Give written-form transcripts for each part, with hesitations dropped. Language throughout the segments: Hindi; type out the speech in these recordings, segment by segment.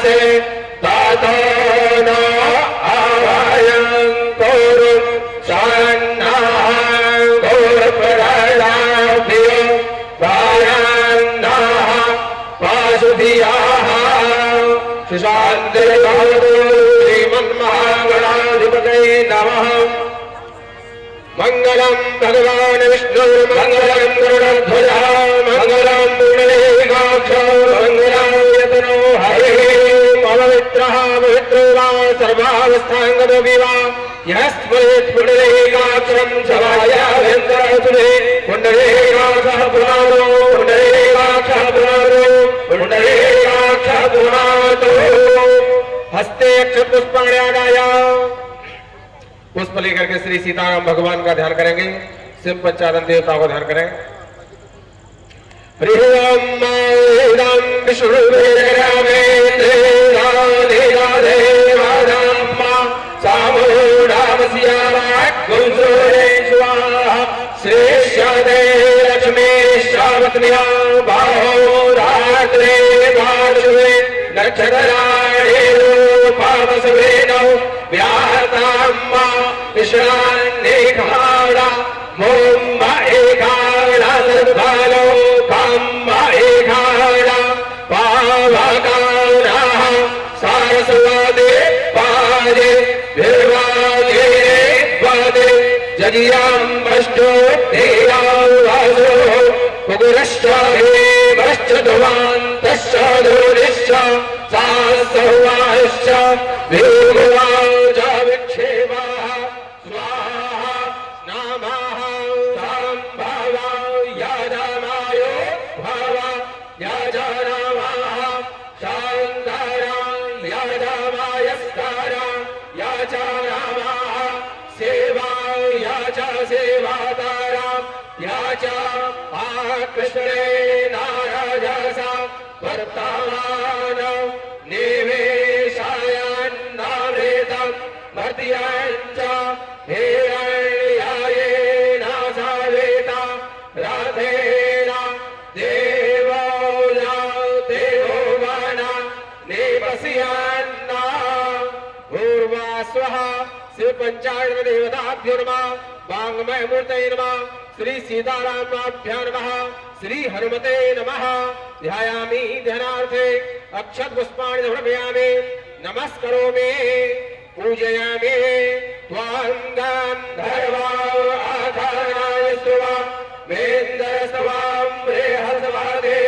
से तातो न आवायं कोरुं शान्नाः घोरप्रलयाभ्यो वायान्नाः वासुधियाः सुशान्तिर्भवतु श्रीमन्महागणाधिपतये नमः। मंगलम भगवान विष्णु मंगलम गरुड़ध्वजा मंगलम पुंडरीकाक्ष मंगलम यतनो हरे पवित्रः पवित्रो वा सर्वावस्थांगतो विवा यस्मत् पुंडरीकाक्षं सभायाभ्यन्तरतुले पुंडरीकाक्षः पुराणो पुंडरीकाक्षः पुराणो पुंडरीकाक्षः पुराणो। हस्ते अक्षत पुष्पाणि आदाय पुष्प लेकर के श्री सीताराम भगवान का ध्यान करेंगे। सिंह पंचानन देवता को ध्यान करें। विश्रान्निखाड़ा मुम्बा एखाड़ा सर्वलो कम्बा एखाड़ा पावकाना सारस्वते पादे विर्वादे वादे जगियां वष्टो देयावासो कुकुरश्च हेमश्च धुवान्तश्च धूरिश्च सासवाश्च विभुवाच विक्षेपः स्वाहा नमः संभवा यजमायो भव यजनमः शान्तारा यजमायस्तारा यजनमः सेवाय च सेवातारा यच कृष्णे नाराजसा वर्तमान निवेशायन्नामृतं मर्त्याञ्च हिरण्यायेन सावेता रथेन देवो देवोवाना निपश्यन्ना पूर्वा स्वः श्री पंचायत देवताभ्यो नमः वाङ्मय मूर्तये नमः श्री सीतारामाभ्यां नमः श्री हनुमते नमः। ध्यायामि ध्यानार्थे अक्षत पुष्पाणि समर्पयामि नमस्करोमि पूजयामि त्वां गान्धर्वा आधाराय स्तुवा मेन्दरस्तवां रेहसवादे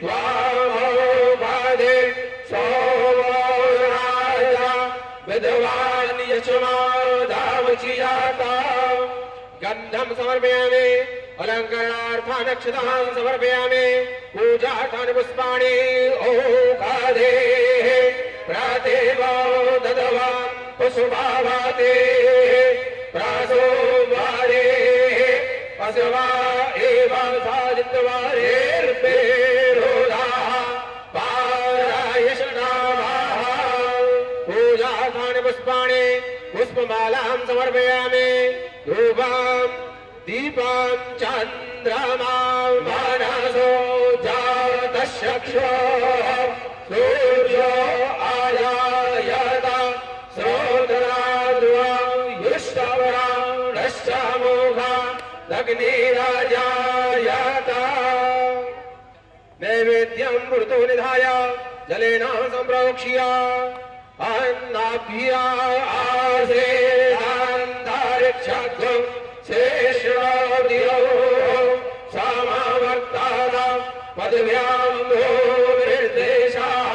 त्वामोपादे सोमो राजा विद्वान् यशमादावचियाता गन्धं समर्पयामि अलंकरणार्थान् अक्षतान् समर्पयामि पूजार्थान् पुष्पाणि ओकादे प्रातेवो ददवान् पुष्पावाते प्रासोवारे पशवा एवं सादित्वारेर्पेरोदाः पारायशनामाः पूजार्थान् पुष्पाणि पुष्पमालां समर्पयामि धूपं दीपं चन्द्रमां मनसो जातश्चक्षो सूर्यो आयायत श्रोत्राद्वां युष्टवराणश्च मोघा अग्निराजायत नैवेद्यं मृतो निधाय जलेन सम्प्रोक्ष्य अन्नाभ्या आसेदान्तारिक्षध्वं शेषोदियो समावर्तादा पदव्यां निर्देशाः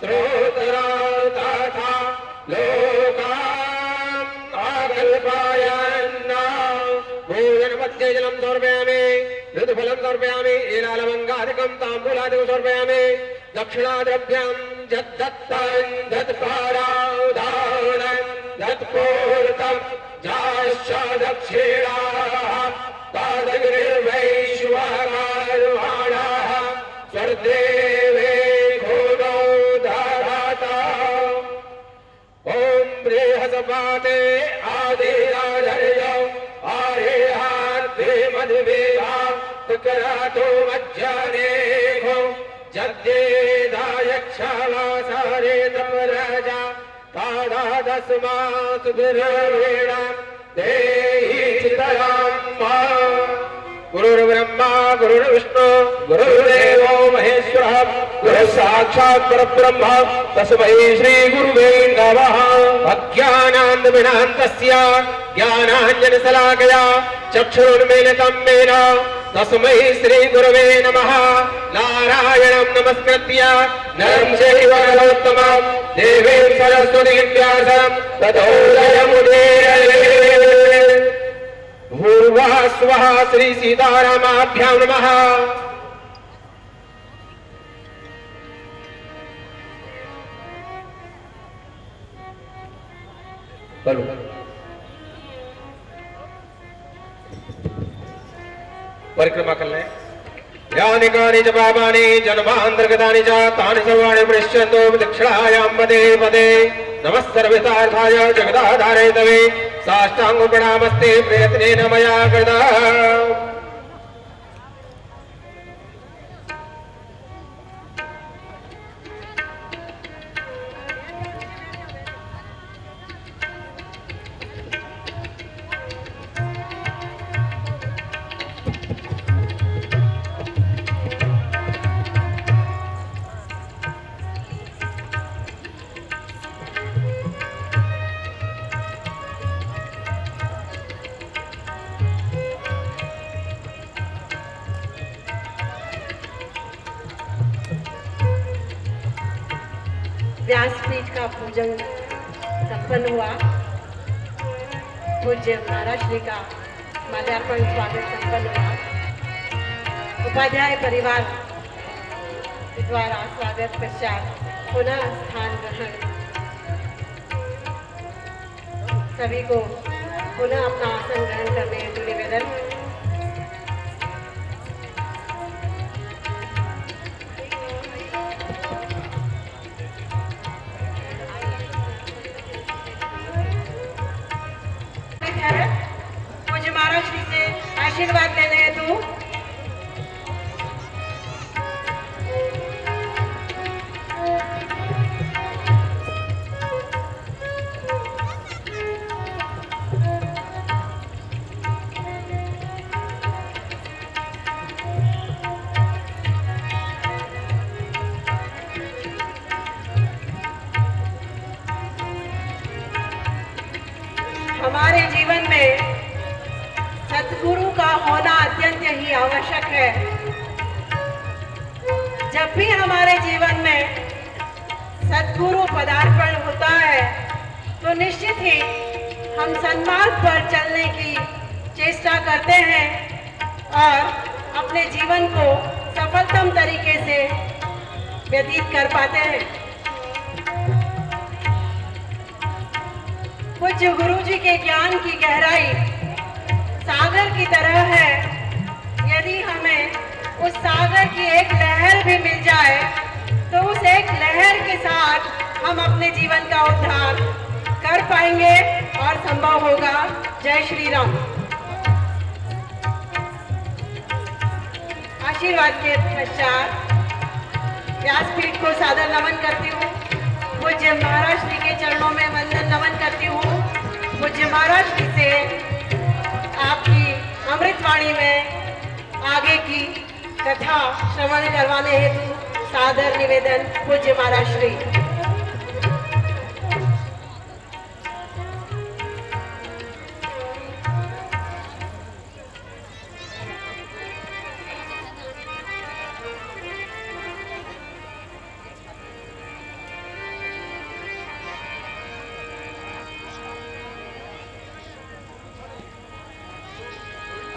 श्रोत्रा तथा लोकान् आकल्पयन् भोजनमध्ये जलं समर्पयामि ऋतुफलं समर्पयामि एलालवङ्गादिकं ताम्बूलादिकं समर्पयामि दक्षिणाद्रव्यं यद्दत्तं दत्पारादानं दत्पूर्तं जाश्च दक्षिणाः तादग्निर्वैश्वरार्वाणाः स्वर्देवे घोरो धाराता ॐ बृहस्पते आदिराजर्यो आरेहार्थे मध्वेहा तुकरातो मज्जने घो जद्येदायक्षवासारे तपराजा ताडादस्मा सुधुरवेणा देहि चितराम्मा। गुरुर्ब्रह्मा गुरुर्विष्णु गुरुर्देवो महेश्वरः गुरुः साक्षात् परब्रह्म तस्मै श्री गुरुवे नमः। अज्ञानान्धविनान्तस्य ज्ञानाञ्जनशलाकया चक्षुरुन्मीलितं येन तस्मै श्री गुरवे नमः। नारायणं नमस्कृत्य नरं चैव नरोत्तमं देवीं सरस्वतीं व्यासं ततो जयमुदीरयेत्। भूर्भुवः स्वः श्री सीतारामाभ्यां नमः। परिक्रमा कर लें। यानि कानि च पापानि जन्मान्तर्गतानि च तानि सर्वाणि प्रणश्यन्तु दक्षिणायां पदे पदे। नमः सर्वसार्थाय जगदाधारे तवे साष्टांग प्रणामस्ते प्रयत्नेन मया कृता। व्यासपीठ का पूजन संपन्न हुआ। पूज्य महाराज श्री का माल्यार्पण स्वागत संपन्न हुआ। उपाध्याय परिवार द्वारा स्वागत पश्चात पुनः स्थान ग्रहण। सभी को पुनः अपना आसन ग्रहण करने हेतु निवेदन। पूज्य महाराज श्री से आशीर्वाद लेने हेतु हमारे जीवन में सद्गुरु का होना अत्यंत ही आवश्यक है। जब भी हमारे जीवन में सद्गुरु पदार्पण होता है तो निश्चित ही हम सन्मार्ग पर चलने की चेष्टा करते हैं और अपने जीवन को सफलतम तरीके से व्यतीत कर पाते हैं। पूज्य गुरु जी के ज्ञान की गहराई सागर की तरह है। यदि हमें उस सागर की एक लहर भी मिल जाए तो उस एक लहर के साथ हम अपने जीवन का उद्धार कर पाएंगे और संभव होगा। जय श्री राम। आशीर्वाद के पश्चात व्यासपीठ को सादर नमन करती हूँ। पूज्य महाराज श्री के चरणों में वंदन नमन करती हूँ। पूज्य महाराज श्री से आपकी अमृतवाणी में आगे की कथा श्रवण करवाने हेतु सादर निवेदन। पूज्य महाराज श्री।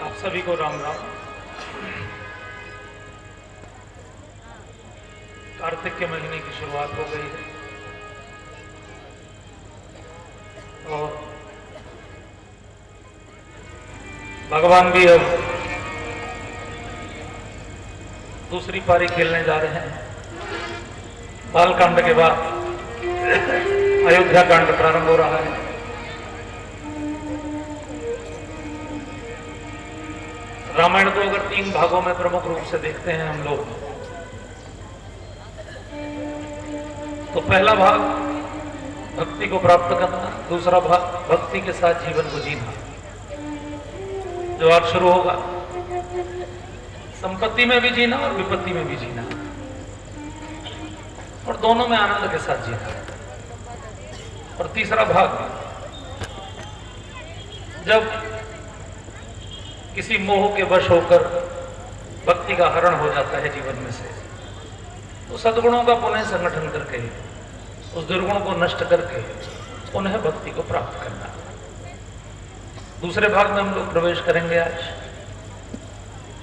आप सभी को राम राम। कार्तिक के महीने की शुरुआत हो गई है और भगवान भी अब दूसरी पारी खेलने जा रहे हैं। बालकांड के बाद अयोध्या कांड प्रारंभ हो रहा है। रामायण को अगर 3 भागों में प्रमुख रूप से देखते हैं हम लोग तो पहला भाग भक्ति को प्राप्त करना, दूसरा भाग भक्ति के साथ जीवन को जीना। जो आज शुरू होगा, संपत्ति में भी जीना और विपत्ति में भी जीना, और दोनों में आनंद के साथ जीना। और तीसरा भाग, जब किसी मोह के वश होकर भक्ति का हरण हो जाता है जीवन में से, तो सद्गुणों का पुनः संगठन करके, उस दुर्गुण को नष्ट करके पुनः भक्ति को प्राप्त करना। दूसरे भाग में हम लोग प्रवेश करेंगे आज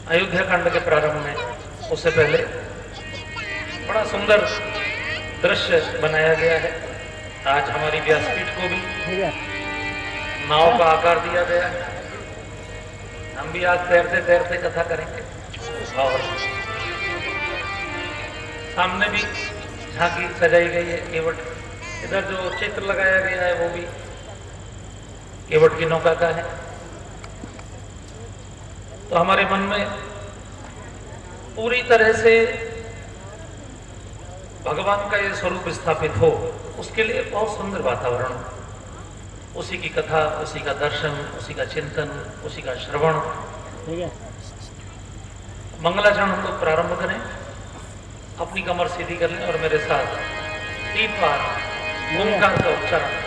अयोध्या कांड के प्रारंभ में। उससे पहले बड़ा सुंदर दृश्य बनाया गया है। आज हमारी व्यासपीठ को भी नाव का आकार दिया गया है। हम भी आज तैरते तैरते कथा करेंगे, और सामने भी झांकी सजाई गई है केवट। इधर जो चित्र लगाया गया है वो भी केवट की नौका का है। तो हमारे मन में पूरी तरह से भगवान का ये स्वरूप स्थापित हो, उसके लिए बहुत सुंदर वातावरण, उसी की कथा, उसी का दर्शन, उसी का चिंतन, उसी का श्रवण। मंगलाचरण हम लोग प्रारंभ करें। अपनी कमर सीधी कर लें और मेरे साथ 3 बार ओंकार का उच्चारण।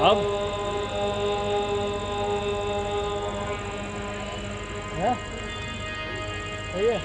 अब सही है।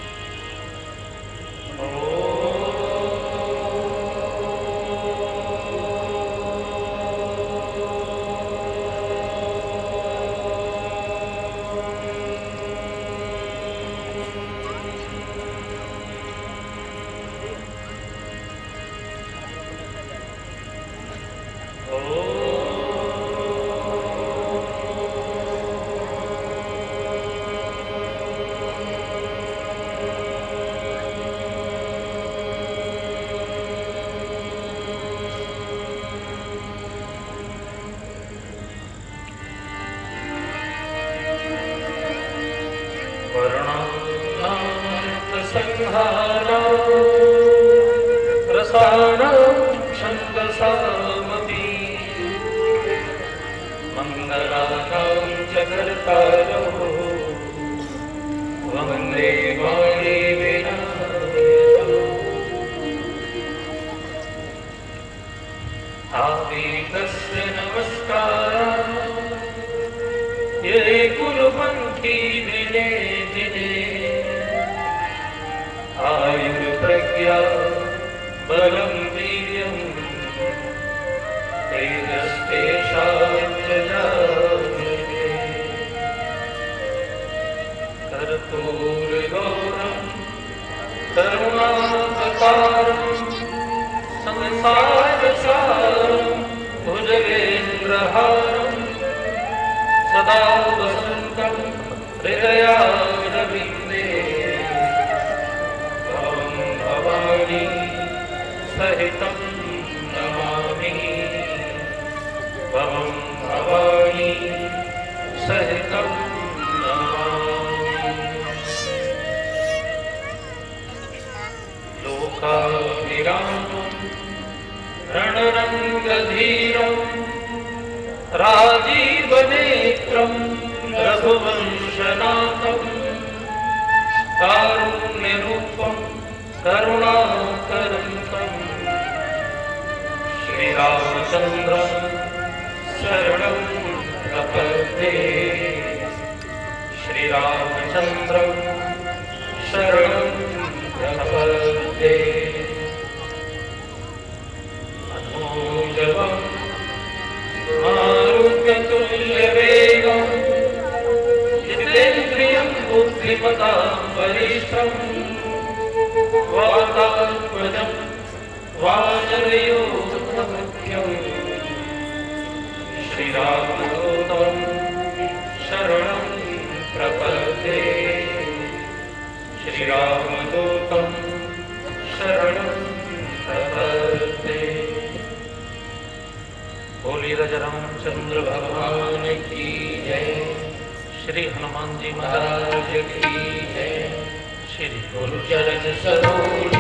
श्री रामदूतं शरणं प्रपद्ये। गजरामचंद्र भगवान की जय। श्री हनुमान जी महाराज की जय। श्री गुरु चरण सरोज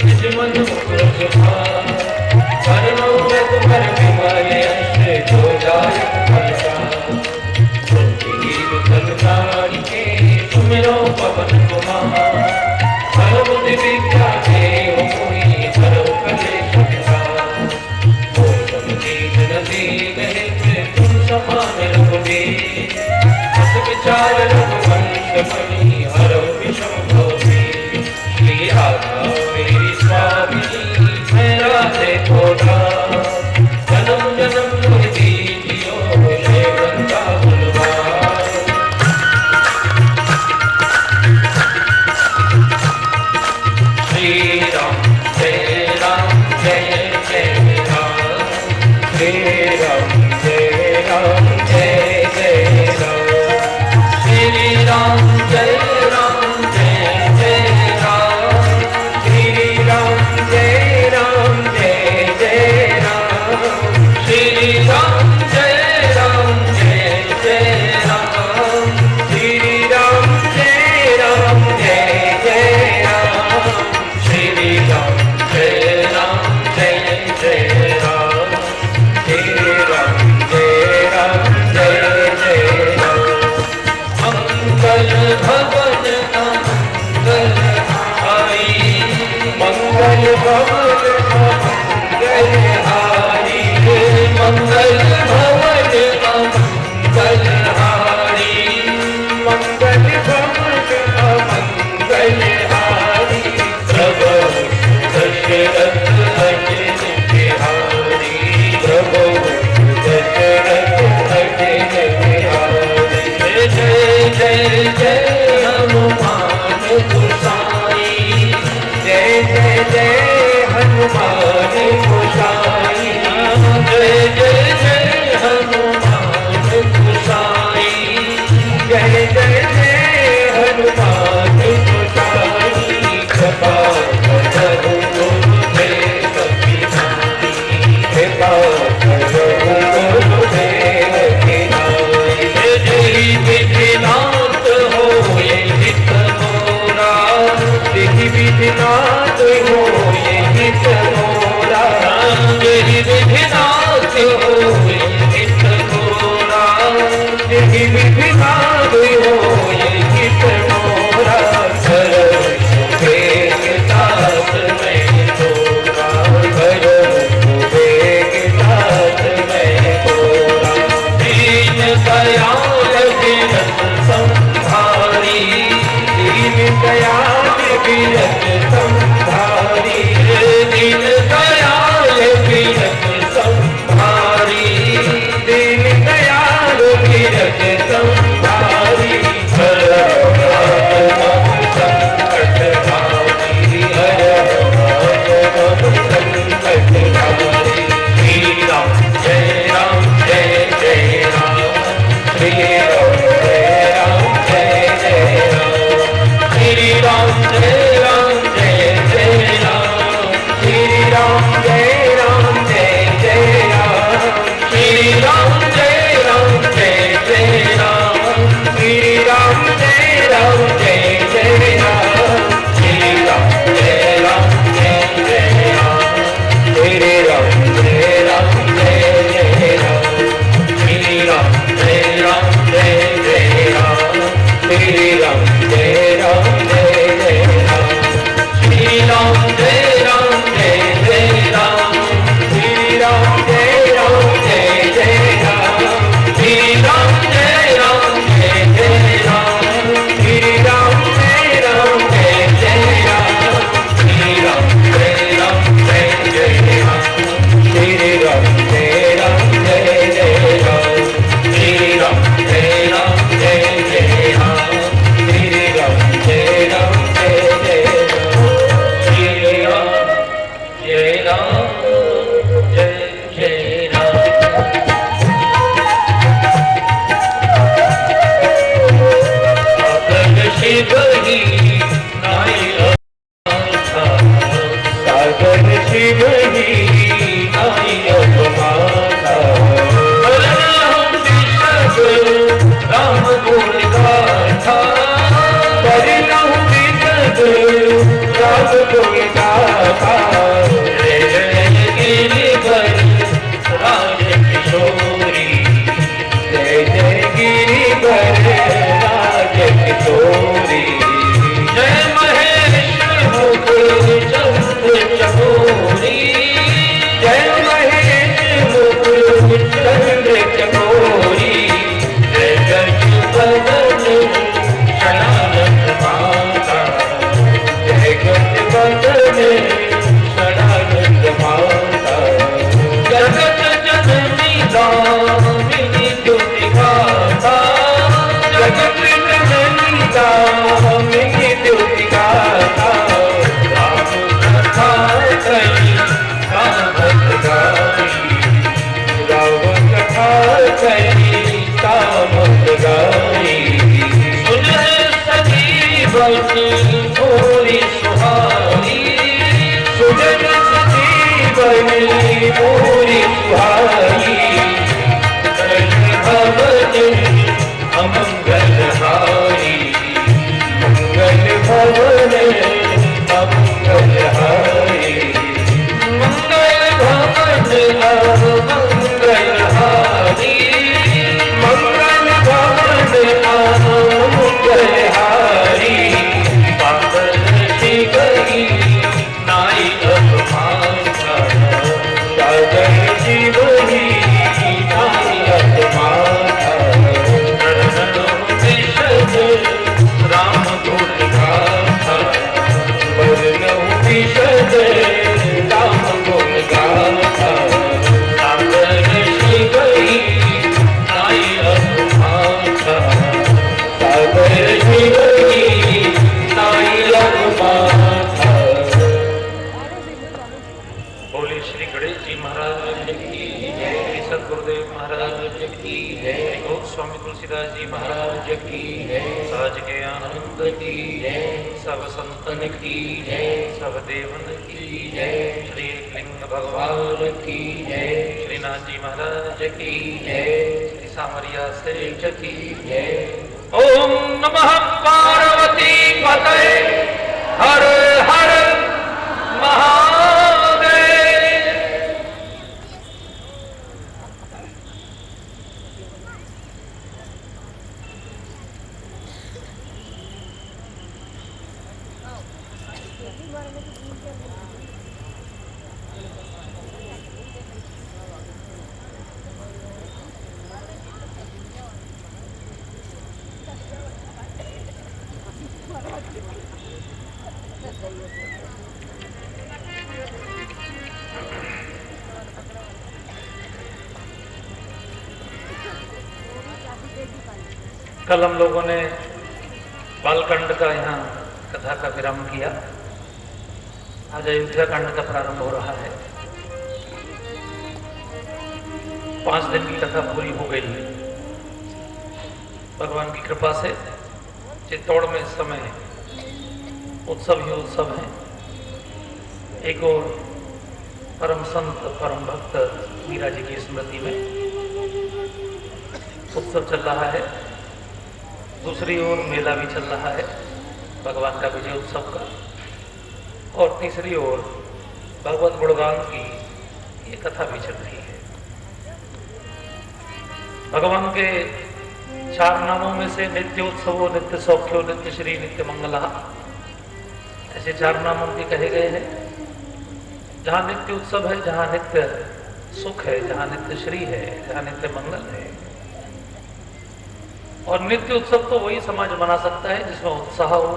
निज मन मुकुर सुधार करुणा तुम्हार विमल यश जो जाय संसार के तुमरो पवन कुमार हर बुद्धि विद्या देव मोहि हर कलेश विकार ओ समदीन नदी गहे तुम समान रघुबीर अस विचार रघुवंश मणि हर विषम भोगी श्री राधा मेरी स्वामी मैं राधे थोड़ा जन्म जन्म मोहि दीजियो जय वृंदावन वार। श्री राम जय जय राम श्री राम जय जय राम श्री राम जय राम श्री राम जय राम श्री राम जय राम श्री राम जय राम श्री राम जय राम जय राम श्री राम जय राम जय राम मंगल भवन मंगल हारी मंगल भवन मंगल हारी मंगल भवन मंगल हारी मंगल भवन मंगल हारी प्रभु दशरथ अजन बिहारी प्रभु दशरथ अजन बिहारी जय जय जय हनुमान गोसाई जय जय जय हनुमान गोसाई जय जय जय हनुमान गोसाई जय जय जय हनुमान गोसाई कृपा करो गुरुदेव की नाई कृपा करो गुरुदेव की नाई जय विधिनाथ हो ये हित मोरा जय विधिनाथ हो ये हित मोरा जय विधिनाथ हो ये हित मोरा जय विधिनाथ हो ये हित मोरा वेगदास मैं तोरा वेगदास मैं तोरा दीन दयाल बिरत संभारी दीन दयाल बिरत संभारी दीन दयाल बिरत संभारी दीन दयाल बिरत संभारी हर संकट हारी हर संकट हारी श्री राम जय राम श्री राम जय राम श्री राम जय राम दासी मोरी सुहानी, सुजन जीवनी मोरी सुहानी, अमंगल हारी, मंगल भवन अमंगल हारी, मंगल भवन अमंगल हारी, मंगल भवन अमंगल हारी, पागल की गई नाई अपमाना, पागल की गई नाई अपमाना, राम गुण गाथा, वर्णऊ विशद राम गुण गाथा, सागर की गई नाई अपमाथा, सागर की गई नाई अपमाथा। बोले श्री गणेश जी महाराज की जय, श्री सद्गुरुदेव महाराज की जय, गो स्वामी तुलसीदास जी महाराज की जय, सहज के आनंद की जय, सब संतन की जय, सब देवन की जय, श्री लिंग भगवान की जय, श्रीनाथ जी महाराज की जय, श्री सामरिया सेठ की जय। ओम नमः पार्वती पतये, हर हर महादेव। कल हम लोगों ने बालकांड का यहाँ कथा का विराम किया। आज अयोध्या कांड का प्रारंभ हो रहा है। 5 दिन की कथा पूरी हो गई है। भगवान की कृपा से चित्तौड़ में इस समय उत्सव ही उत्सव है। एक और परम संत परम भक्त मीरा जी की स्मृति में उत्सव चल रहा है। दूसरी ओर मेला भी चल रहा है भगवान का विजय उत्सव का, और तीसरी ओर भगवत गुणगान की ये कथा भी चल रही है। भगवान के 4 नामों में से नित्य उत्सवो, नित्य सौख्यो, नित्य श्री, नित्य मंगला, ऐसे 4 नाम उनके कहे गए हैं। जहां नित्य उत्सव है, जहां नित्य सुख है, जहां नित्य श्री है, जहां नित्य मंगल है। और नित्य उत्सव तो वही समाज बना सकता है जिसमें उत्साह हो,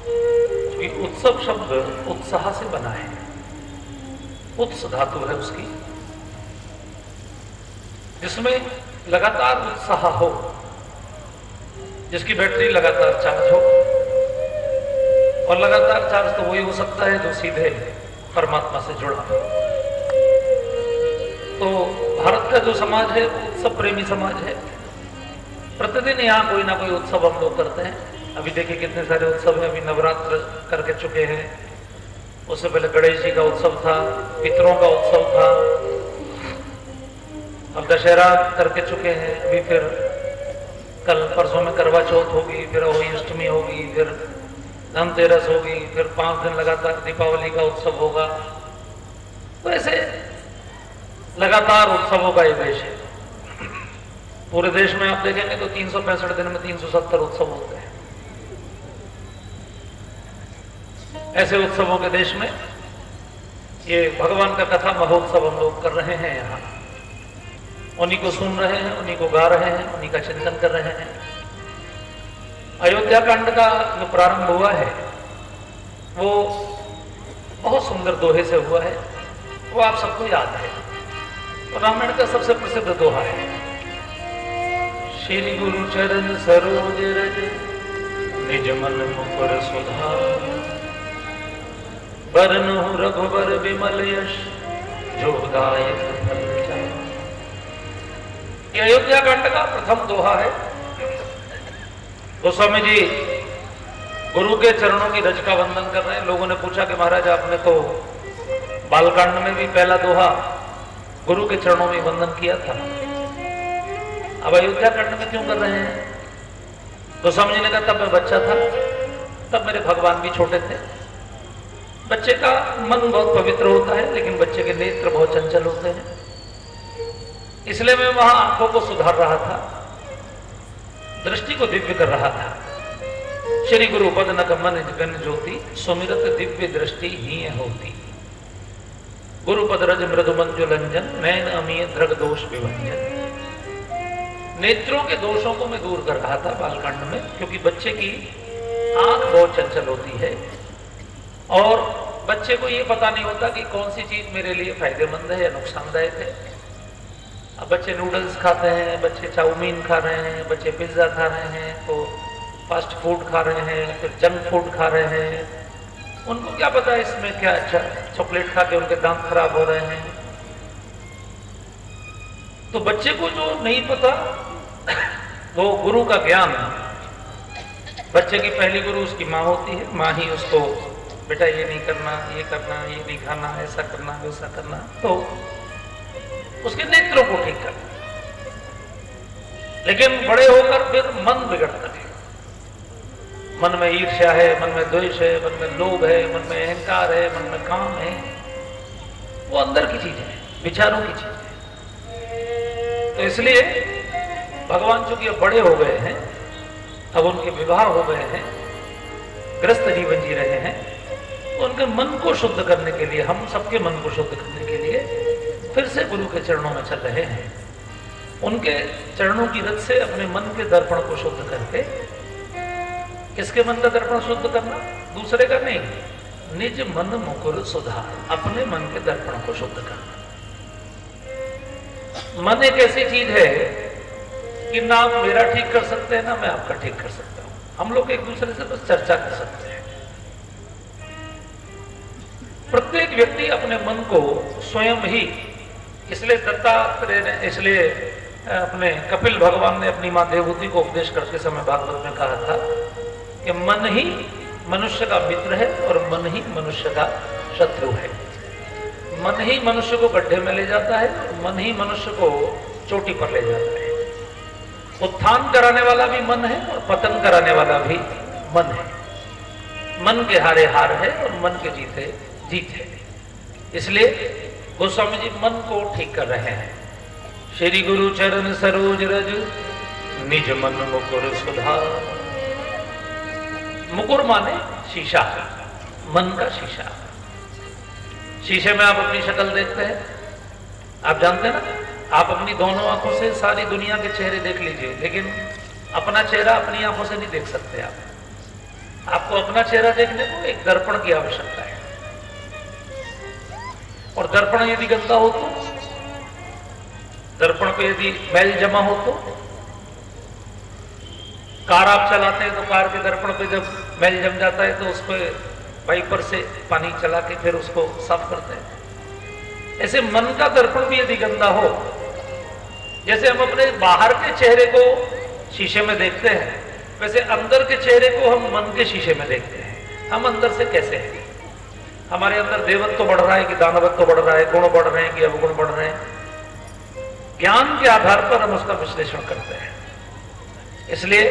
क्योंकि उत्सव शब्द उत्साह से बना है। उत्स धातु है उसकी, जिसमें लगातार उत्साह हो, जिसकी बैटरी लगातार चार्ज हो। और लगातार चार्ज तो वही हो सकता है जो सीधे परमात्मा से जुड़ा हो। तो भारत का जो समाज है वो उत्सव प्रेमी समाज है। प्रतिदिन यहाँ कोई ना कोई उत्सव हम लोग करते हैं। अभी देखिए कितने सारे उत्सव हैं। अभी नवरात्र करके चुके हैं, उससे पहले गणेश जी का उत्सव था, पितरों का उत्सव था, अब दशहरा करके चुके हैं। अभी फिर कल परसों में करवा चौथ होगी, फिर होली अष्टमी होगी, फिर धनतेरस होगी, फिर 5 दिन लगातार दीपावली का उत्सव होगा। तो ऐसे लगातार उत्सवों का ये देश है। पूरे देश में आप देखेंगे तो 365 दिन में 370 उत्सव होते हैं। ऐसे उत्सवों के देश में ये भगवान का कथा महोत्सव हम लोग कर रहे हैं। यहाँ उन्हीं को सुन रहे हैं, उन्हीं को गा रहे हैं, उन्हीं का चिंतन कर रहे हैं। अयोध्या कांड का जो प्रारंभ हुआ है वो बहुत सुंदर दोहे से हुआ है। वो आप सबको याद है। तो रामायण का सबसे प्रसिद्ध दोहा है, श्री गुरु चरण सरोज रज निज मन मुकुर सुधार, बरनहु रघुबर विमल यश जो दायक फल चार। ये अयोध्या कांड का प्रथम दोहा है। गोस्वामी जी गुरु के चरणों की रज का वंदन कर रहे हैं। लोगों ने पूछा कि महाराज आपने तो बालकांड में भी पहला दोहा गुरु के चरणों में वंदन किया था, अब अयोध्या कांड में क्यों कर रहे हैं? तो समझने का तब मैं बच्चा था, तब मेरे भगवान भी छोटे थे। बच्चे का मन बहुत पवित्र होता है, लेकिन बच्चे के नेत्र बहुत चंचल होते हैं, इसलिए मैं वहां आंखों को सुधार रहा था, दृष्टि को दिव्य कर रहा था। श्री गुरु पद नक मन गण ज्योति, सुमिरत दिव्य दृष्टि ही होती। गुरु पद रज मृदु मंजुलंजन, नैन अमीय दृग दोष विभंजन। नेत्रों के दोषों को मैं दूर कर रहा था बालकांड में, क्योंकि बच्चे की आंख बहुत चंचल होती है और बच्चे को यह पता नहीं होता कि कौन सी चीज मेरे लिए फायदेमंद है या नुकसानदायक है। अब बच्चे नूडल्स खाते हैं, बच्चे चाउमीन खा रहे हैं, बच्चे पिज्जा खा रहे हैं, तो फास्ट फूड खा रहे हैं, फिर जंक फूड खा रहे हैं। उनको क्या पता है इसमें क्या अच्छा, चॉकलेट खा के उनके दांत खराब हो रहे हैं। तो बच्चे को जो नहीं पता वो गुरु का ज्ञान, बच्चे की पहली गुरु उसकी माँ होती है। माँ ही उसको बेटा ये नहीं करना, ये करना, ये नहीं खाना, ऐसा करना, वैसा करना, तो उसके नेत्रों को ठीक करना। लेकिन बड़े होकर फिर मन बिगड़ता है, मन में ईर्ष्या है, मन में द्वेष है, मन में लोभ है, मन में अहंकार है, मन में काम है। वो अंदर की चीज है, विचारों की चीज है। तो इसलिए भगवान चूंकि अब बड़े हो गए हैं, अब उनके विवाह हो गए हैं, ग्रस्त जीवन जी रहे हैं, तो उनके मन को शुद्ध करने के लिए, हम सबके मन को शुद्ध करने के लिए फिर से गुरु के चरणों में चल रहे हैं। उनके चरणों की रज से अपने मन के दर्पण को शुद्ध करके, किसके मन का दर्पण शुद्ध करना? दूसरे का नहीं, निज मन मुकुर सुधार, अपने मन के दर्पण को शुद्ध करना। मन एक ऐसी चीज है कि ना आप मेरा ठीक कर सकते हैं, ना मैं आपका ठीक कर सकता हूं। हम लोग एक दूसरे से बस चर्चा कर सकते हैं। प्रत्येक व्यक्ति अपने मन को स्वयं ही, इसलिए दत्तात्रेय ने, इसलिए अपने कपिल भगवान ने अपनी मां देवहूति को उपदेश करते समय भागवत में कहा था कि मन ही मनुष्य का मित्र है और मन ही मनुष्य का शत्रु है। मन ही मनुष्य को गड्ढे में ले जाता है और मन ही मनुष्य को चोटी पर ले जाता है। उत्थान कराने वाला भी मन है और पतन कराने वाला भी मन है। मन के हारे हार है और मन के जीते जीत है। इसलिए गोस्वामी जी मन को ठीक कर रहे हैं। श्री गुरु चरण सरोज रज, निज मन मुकुर सुधार। मुकुर माने शीशा, मन का शीशा। शीशे में आप अपनी शक्ल देखते हैं, आप जानते हैं ना, आप अपनी दोनों आंखों से सारी दुनिया के चेहरे देख लीजिए, लेकिन अपना चेहरा अपनी आंखों से नहीं देख सकते आप। आपको अपना चेहरा देखने को एक दर्पण की आवश्यकता है, और दर्पण यदि गंदा हो तो, दर्पण पे यदि मैल जमा हो तो, कार आप चलाते हैं तो कार के दर्पण पे जब मैल जम जाता है तो उस पर वाइपर से पानी चला के फिर उसको साफ करते हैं। ऐसे मन का दर्पण भी यदि गंदा हो, जैसे हम अपने बाहर के चेहरे को शीशे में देखते हैं, वैसे अंदर के चेहरे को हम मन के शीशे में देखते हैं। हम अंदर से कैसे हैं, हमारे अंदर देवत्व तो बढ़ रहा है कि दानवत्व तो बढ़ रहा है, गुण बढ़ रहे हैं कि अवगुण बढ़ रहे हैं। ज्ञान के आधार पर हम उसका विश्लेषण करते हैं। इसलिए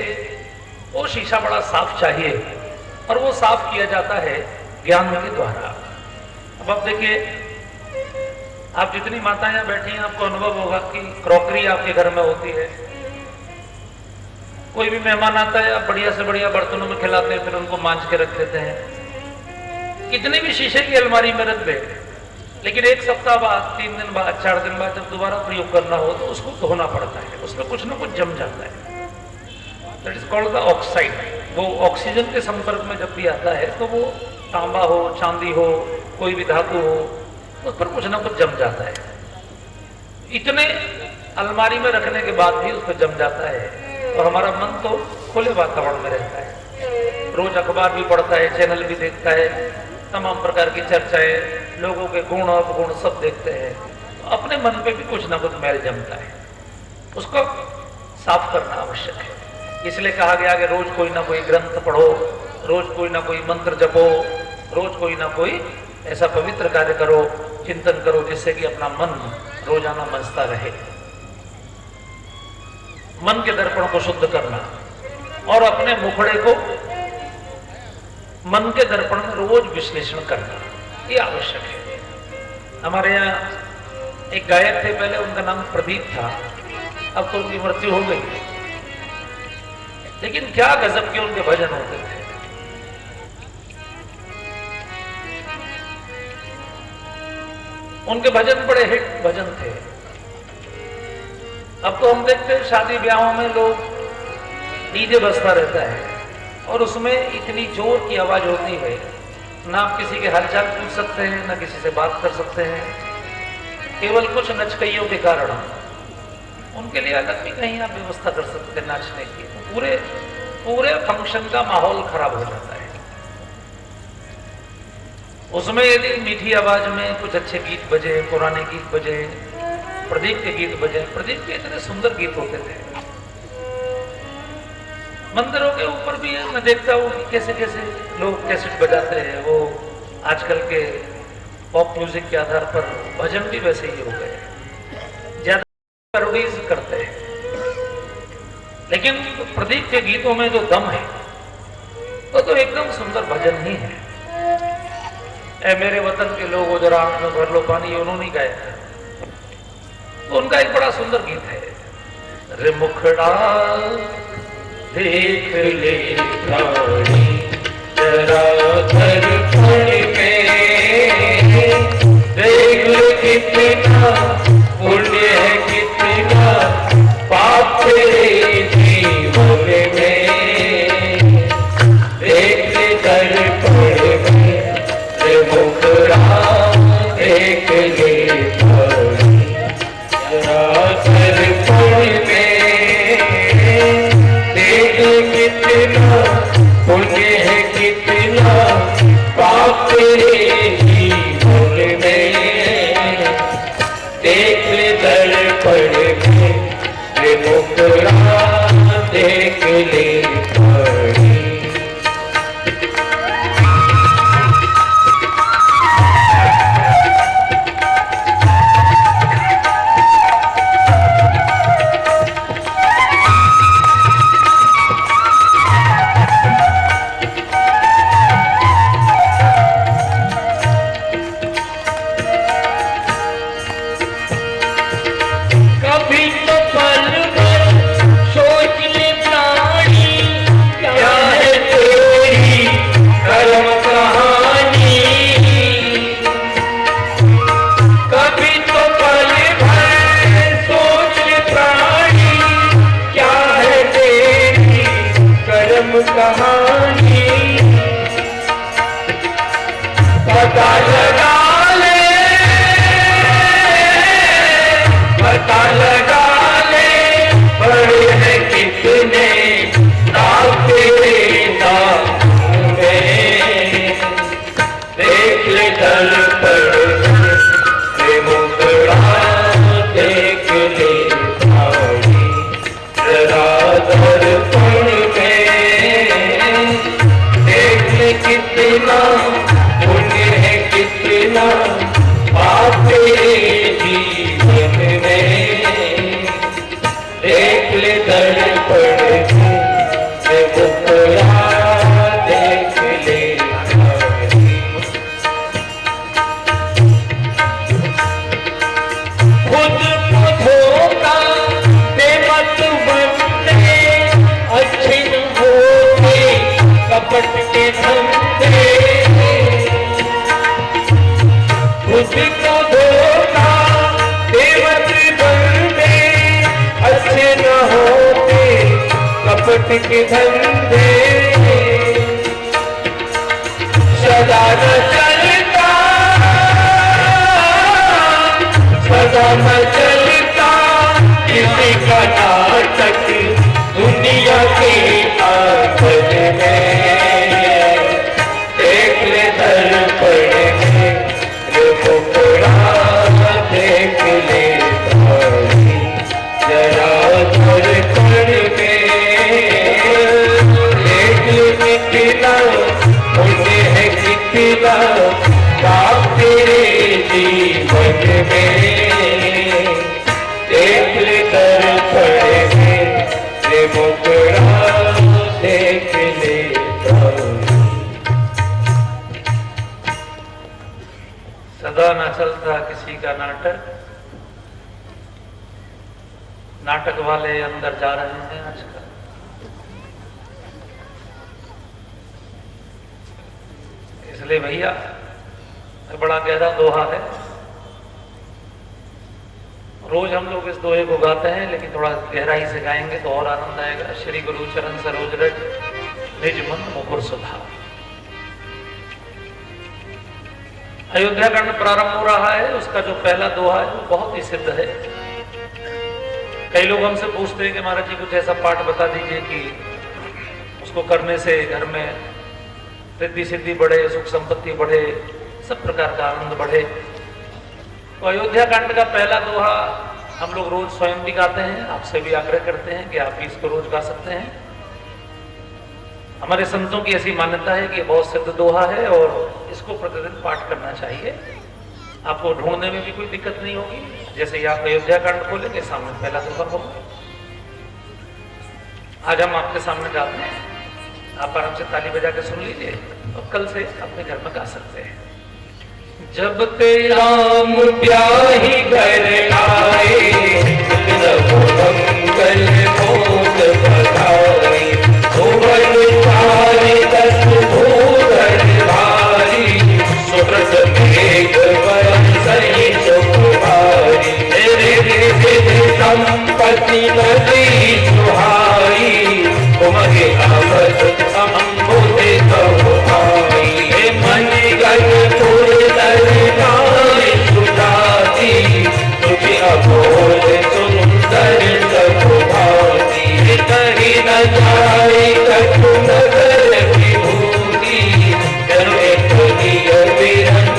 वो शीशा बड़ा साफ चाहिए, और वो साफ किया जाता है ज्ञान के द्वारा। अब आप देखिए, आप जितनी माताएं यहां बैठी हैं, आपको अनुभव होगा कि क्रॉकरी आपके घर में होती है। कोई भी मेहमान आता है, आप बढ़िया से बढ़िया बर्तनों में खिलाते हैं, फिर उनको मांझ के रख देते हैं। कितनी भी शीशे की अलमारी में रख दे, लेकिन एक सप्ताह बाद, 3 दिन बाद, 4 दिन बाद जब दोबारा प्रयोग करना हो तो उसको धोना पड़ता है, उसमें कुछ ना कुछ जम जाता है। That is called the oxide. वो ऑक्सीजन के संपर्क में जब भी आता है तो वो तांबा हो, चांदी हो, कोई भी धातु हो, उस पर कुछ ना कुछ जम जाता है। इतने अलमारी में रखने के बाद भी उस पर जम जाता है, और हमारा मन तो खुले वातावरण में रहता है। रोज अखबार भी पढ़ता है, चैनल भी देखता है, तमाम प्रकार की चर्चाएं, लोगों के गुण अवगुण सब देखते हैं। तो अपने मन पे भी कुछ ना कुछ मैल जमता है, उसको साफ करना आवश्यक है। इसलिए कहा गया कि रोज कोई ना कोई ग्रंथ पढ़ो, रोज कोई ना कोई मंत्र जपो, रोज कोई ना कोई ऐसा पवित्र कार्य करो, चिंतन करो, जिससे कि अपना मन रोजाना मंचता रहे। मन के दर्पण को शुद्ध करना और अपने मुखड़े को मन के दर्पण में रोज विश्लेषण करना, ये आवश्यक है। हमारे यहाँ एक गायक थे पहले, उनका नाम प्रदीप था, अब तो उनकी मृत्यु हो गई, लेकिन क्या गजब के उनके भजन होते थे। उनके भजन बड़े हिट भजन थे। अब तो हम देखते हैं शादी ब्याहों में लोग डीजे बजता रहता है और उसमें इतनी जोर की आवाज होती है, ना आप किसी के हालचाल पूछ सकते हैं, ना किसी से बात कर सकते हैं। केवल कुछ नचकइयों के कारण उनके लिए अलग भी कहीं आप व्यवस्था कर सकते हैं नाचने की, तो पूरे फंक्शन का माहौल खराब हो जाता है। उसमें यदि मीठी आवाज में कुछ अच्छे गीत बजे, पुराने गीत बजे, प्रदीप के गीत बजे, प्रदीप के इतने सुंदर गीत होते थे। मंदिरों के ऊपर भी मैं देखता हूँ कि कैसे कैसे लोग कैसेट बजाते हैं, वो आजकल के पॉप म्यूजिक के आधार पर भजन भी वैसे ही हो गए, ज्यादा पैरोडीज करते हैं। लेकिन प्रदीप के गीतों में जो दम है वो तो एकदम सुंदर भजन ही है। ए मेरे वतन के लोग जरा आंख में भर लो पानी, उन्होंने गाया था, तो उनका एक बड़ा सुंदर गीत है, रे मुखड़ा देख ले प्राणी जरा दर्पण में, देख ले कितना पुण्य है, कितना पाप तेरे जीवन में, देख ले दर्पण में, रे मुखड़ा देख ले प्राणी जरा दर्पण में, कितना पुण्य है, कितना पाप तेरे जीवन में, देख ले दर्पण में, रे मुखड़ा देख ले प्राणी। के धंधे सदा न चलता, सदा न चलता किसी का नाटक दुनिया के आंगन में, देख ले दर्पण में, रे मुखड़ा देख ले प्राणी जरा दर्पण में, कितना मन में देख कर खड़े हैं मुकरा देख लेता हूँ। सदा न चलता किसी का नाटक, नाटक वाले अंदर जा रहे हैं आजकल। इसलिए भैया बड़ा गहरा दोहा है, रोज हम लोग इस दोहे को गाते हैं, लेकिन थोड़ा गहराई से गाएंगे तो और आनंद आएगा। श्री गुरु चरण सरोज रज निज मन मुकुर सुधार। अयोध्या कांड प्रारंभ हो रहा है, उसका जो पहला दोहा है वो बहुत ही सिद्ध है। कई लोग हमसे पूछते हैं कि महाराज जी कुछ ऐसा पाठ बता दीजिए कि उसको करने से घर में रिद्धि सिद्धि बढ़े, सुख संपत्ति बढ़े, सब प्रकार का आनंद बढ़े। तो अयोध्या कांड का पहला दोहा हम लोग रोज स्वयं भी गाते हैं, आपसे भी आग्रह करते हैं कि आप भी इसको रोज गा सकते हैं। हमारे संतों की ऐसी मान्यता है कि बहुत सिद्ध दोहा है और इसको प्रतिदिन पाठ करना चाहिए। आपको ढूंढने में भी कोई दिक्कत नहीं होगी। जैसे ही आप अयोध्या कांड खोलेंगे सामने पहला दोहा होगा। आज हम आपके सामने गाते हैं, आप आराम से ताली बजा के सुन लीजिए और कल से अपने घर में गा सकते हैं। जब ते राम ब्याही घर आए, मंगल मोद बधाई, भुवन चारि दस भूधर भारी, सुब्रत मेघ बरसई सुकुमारी, तेरे संपत्ति नदी सुहाई, तुम्हारे आफत अम्बुदे कहो आई, मन गण तुझे अबोध सुंदर सकुभाती, कहीं न जाए कछु नगर विभूति, जनु एक दिय विरंज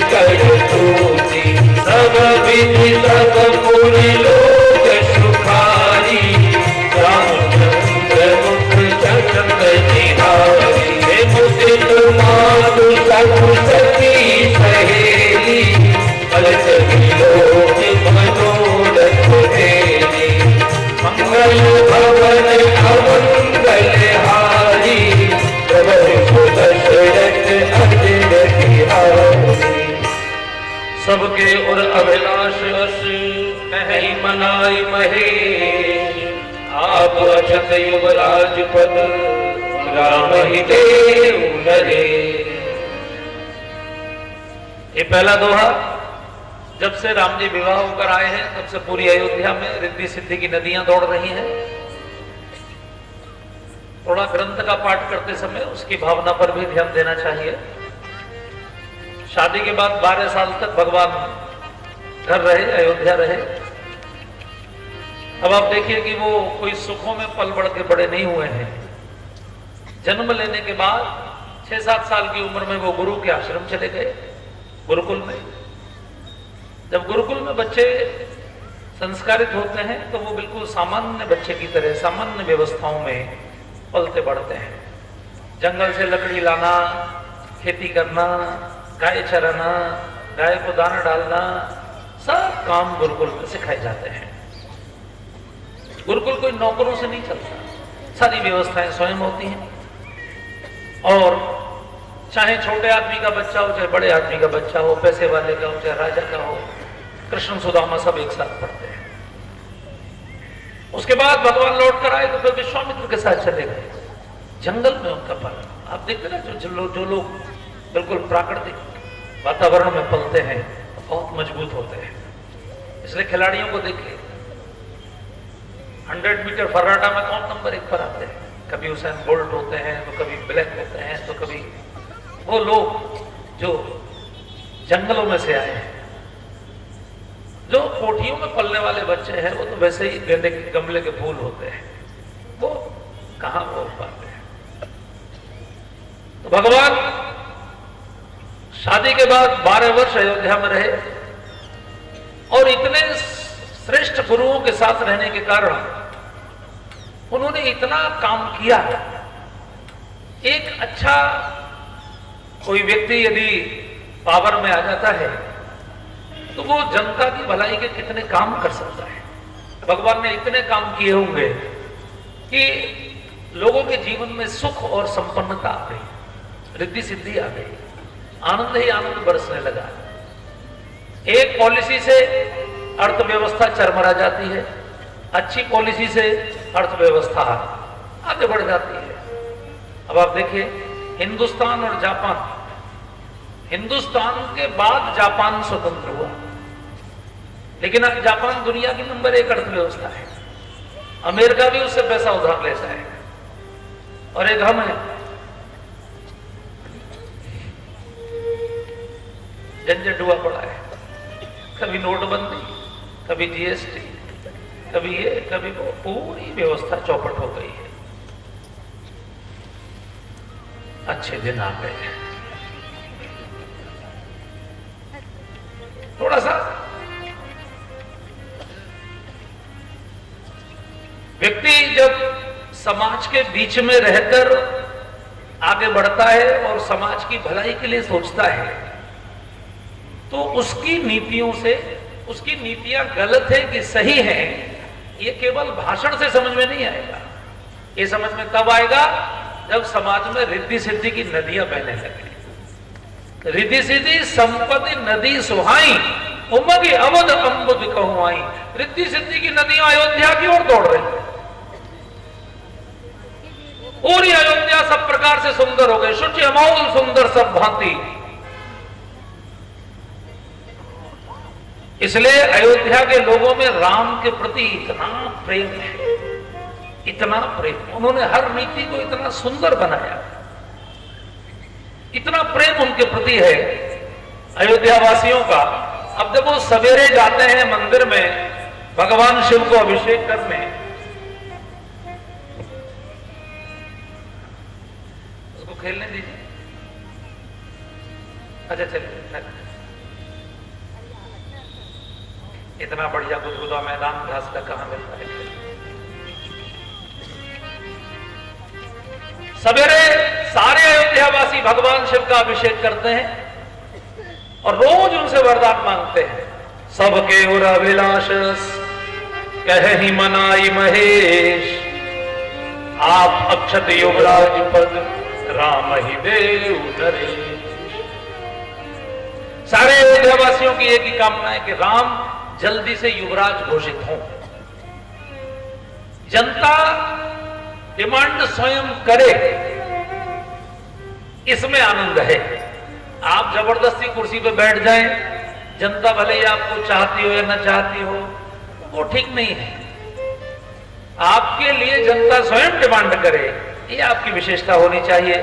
कर तूती, सब विधि सब पुनि लोक सुखारी, रामचंद्र मुख चंद्र निहारी, मुदित मातु सखु सखी सहेली, कलश विलोक मनोरथ तेरी, मंगल भवन अमंगल हारी, प्रभु दशरथ अजर बिहारी, सबके उर अभिलाष अस कहीं मनाई महेश, आप अछत युवराज पद राम ही देव नरेश। ये पहला दोहा जब से राम जी विवाह होकर आए हैं तब से पूरी अयोध्या में रिद्धि सिद्धि की नदियां दौड़ रही हैं। थोड़ा ग्रंथ का पाठ करते समय उसकी भावना पर भी ध्यान देना चाहिए। शादी के बाद 12 साल तक भगवान घर रहे, अयोध्या रहे। अब आप देखिए कि वो कोई सुखों में पल बढ़ के बड़े नहीं हुए हैं। जन्म लेने के बाद 6-7 साल की उम्र में वो गुरु के आश्रम चले गए, गुरुकुल में। जब गुरुकुल में बच्चे संस्कारित होते हैं तो वो बिल्कुल सामान्य बच्चे की तरह सामान्य व्यवस्थाओं में पलते बढ़ते हैं। जंगल से लकड़ी लाना, खेती करना, गाय चराना, गाय को दाना डालना, सब काम गुरुकुल में सिखाए जाते हैं। गुरुकुल कोई नौकरों से नहीं चलता, सारी व्यवस्थाएं स्वयं होती हैं। और चाहे छोटे आदमी का बच्चा हो, चाहे बड़े आदमी का बच्चा हो, पैसे वाले का हो, चाहे राजा का हो, कृष्ण सुदामा सब एक साथ पढ़ते हैं। उसके बाद भगवान लौट कर आए तो फिर विश्वामित्र के साथ चले गए। जंगल में उनका पल, आप देखते ना जो लोग बिल्कुल प्राकृतिक वातावरण में पलते हैं बहुत मजबूत होते हैं। इसलिए खिलाड़ियों को देखिए, 100 मीटर फर्राटा में कौन नंबर 1 पर आते हैं? कभी हुसैन बोल्ट होते हैं, तो कभी ब्लैक होते हैं, तो कभी वो लोग जो जंगलों में से आए हैं। जो कोठियों में पलने वाले बच्चे हैं वो तो वैसे ही गेंदे के गमले के फूल होते हैं, वो कहां बोल पाते हैं। तो भगवान शादी के बाद 12 वर्ष अयोध्या में रहे और इतने श्रेष्ठ गुरुओं के साथ रहने के कारण उन्होंने इतना काम किया। एक अच्छा कोई व्यक्ति यदि पावर में आ जाता है तो वो जनता की भलाई के कितने काम कर सकता है। भगवान ने इतने काम किए होंगे कि लोगों के जीवन में सुख और संपन्नता आ गई, रिद्धि सिद्धि आ गई, आनंद ही आनंद बरसने लगा। एक पॉलिसी से अर्थव्यवस्था चरमरा जाती है, अच्छी पॉलिसी से अर्थव्यवस्था आगे बढ़ जाती है। अब आप देखिए हिंदुस्तान और जापान, हिंदुस्तान के बाद जापान स्वतंत्र हुआ, लेकिन अब जापान दुनिया की नंबर 1 अर्थव्यवस्था है। अमेरिका भी उससे पैसा उधार लेता है और एक हम है। झंझट हुआ पड़ा है, कभी नोटबंदी, कभी जीएसटी, कभी ये कभी वो, पूरी व्यवस्था चौपट हो गई है। अच्छे दिन आ गए। थोड़ा सा व्यक्ति जब समाज के बीच में रहकर आगे बढ़ता है और समाज की भलाई के लिए सोचता है, तो उसकी नीतियों से, उसकी नीतियां गलत है कि सही है, ये केवल भाषण से समझ में नहीं आएगा। ये समझ में तब आएगा जब समाज में रिद्धि सिद्धि की नदियां बहने लगे। रिद्धि सिद्धि संपत्ति नदी सुहाई, उमगी अवध अम्बुद कहूआई। रिद्धि सिद्धि की नदियां अयोध्या की ओर दौड़ रही है। पूरी अयोध्या सब प्रकार से सुंदर हो गई, शुचि अमोल सुंदर सब भांति। इसलिए अयोध्या के लोगों में राम के प्रति इतना प्रेम है, इतना प्रेम। उन्होंने हर नीति को इतना सुंदर बनाया, इतना प्रेम उनके प्रति है अयोध्या वासियों का। अब जब वो सवेरे जाते हैं मंदिर में भगवान शिव को अभिषेक करने, उसको खेलने दीजिए। अच्छा चलिए, इतना बढ़िया गुदगुदा मैदान घास का कहां मिलता है। सवेरे सारे अयोध्यावासी भगवान शिव का अभिषेक करते हैं और रोज उनसे वरदान मांगते हैं। सबके उर अभिलाष कह ही मनाई महेश, आप अक्षत युवराज पद राम ही देव नरेश। सारे अयोध्यावासियों की एक ही कामना है कि राम जल्दी से युवराज घोषित हों। जनता डिमांड स्वयं करे, इसमें आनंद है। आप जबरदस्ती कुर्सी पे बैठ जाएं, जनता भले ही आपको चाहती हो या न चाहती हो, वो ठीक नहीं है। आपके लिए जनता स्वयं डिमांड करे, ये आपकी विशेषता होनी चाहिए।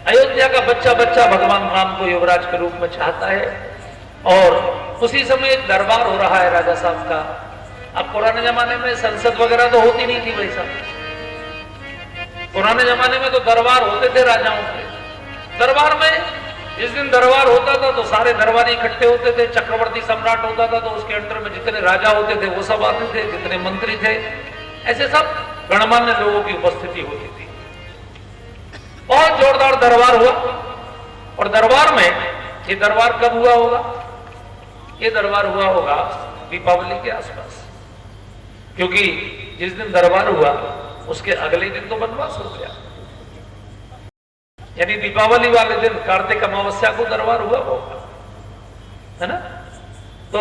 अयोध्या का बच्चा बच्चा भगवान राम को युवराज के रूप में चाहता है और उसी समय एक दरबार हो रहा है राजा साहब का। अब पुराने जमाने में संसद वगैरह तो होती नहीं थी भाई साहब। पुराने जमाने में तो दरबार होते थे राजाओं के। दरबार में जिस दिन दरबार होता था तो सारे दरबारी इकट्ठे होते थे। चक्रवर्ती सम्राट होता था तो उसके अंडर में जितने राजा होते थे वो सब आते थे, जितने मंत्री थे, ऐसे सब गणमान्य लोगों की उपस्थिति होती थी। बहुत जोरदार दरबार हुआ। और दरबार में, ये दरबार कब हुआ होगा? ये दरबार हुआ होगा दीपावली के आसपास, क्योंकि जिस दिन दरबार हुआ उसके अगले दिन तो वनवास हो गया। यानी दीपावली वाले दिन कार्तिक अमावस्या को दरबार हुआ होगा, है ना? तो